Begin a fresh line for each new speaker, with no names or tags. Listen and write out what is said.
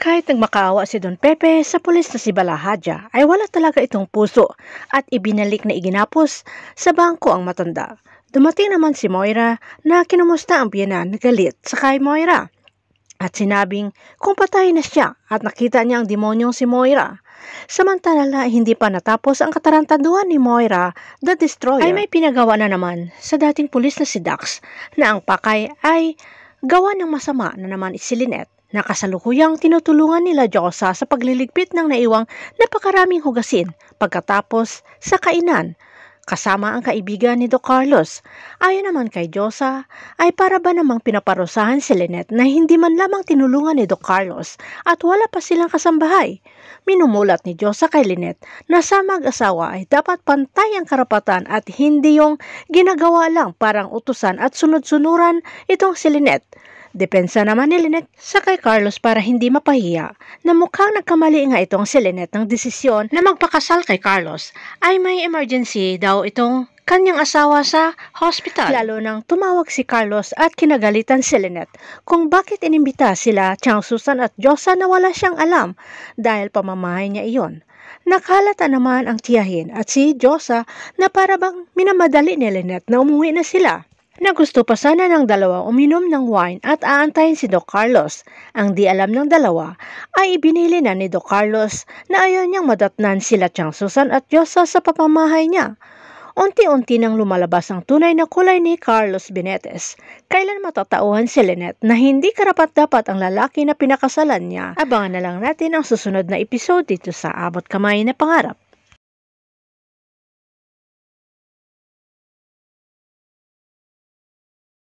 Kahit nagmakaawa si Don Pepe sa pulis na si Balahadja, ay wala talaga itong puso at ibinalik na iginapos sa bangko ang matanda. Dumating naman si Moira na kinumusta ang biyenan na galit sa kay Moira at sinabing kung patay na siya at nakita niya ang demonyong si Moira. Samantala hindi pa natapos ang katarantaduhan ni Moira, the Destroyer, ay may pinagawa na naman sa dating pulis na si Dax na ang pakay ay gawa ng masama na naman si Lynette na kasalukuyang tinutulungan nila Diyosa sa pagliligpit ng naiwang napakaraming hugasin pagkatapos sa kainan kasama ang kaibigan ni Doc Carlos. Ayon naman kay Diyosa ay para ba namang pinaparusahan si Lynette na hindi man lamang tinulungan ni Doc Carlos at wala pa silang kasambahay. Minumulat ni Diyosa kay Lynette na sa mag-asawa ay dapat pantay ang karapatan at hindi yung ginagawa lang parang utusan at sunod-sunuran itong si Lynette. Depensa naman ni Lynette sa kay Carlos para hindi mapahiya na mukhang nagkamali nga itong si Lynette ng desisyon na magpakasal kay Carlos ay may emergency daw itong kanyang asawa sa hospital. Lalo nang tumawag si Carlos at kinagalitan si Lynette kung bakit inimbita sila Chang Susan at Diyosa na wala siyang alam dahil pamamahay niya iyon. Nakalata naman ang tiyahin at si Diyosa na para bang minamadali ni Lynette na umuwi na sila. Na gusto pa sana ng dalawa uminom ng wine at aantayin si Doc Carlos. Ang di alam ng dalawa ay ibinili na ni Doc Carlos na ayaw niyang madatnan sila Chang Susan at Diyosa sa pamamahay niya. Unti-unti nang lumalabas ang tunay na kulay ni Carlos Benetes. Kailan matatauhan si Lynette na hindi karapat-dapat ang lalaki na pinakasalan niya? Abangan na lang natin ang susunod na episode dito sa Abot Kamay na Pangarap.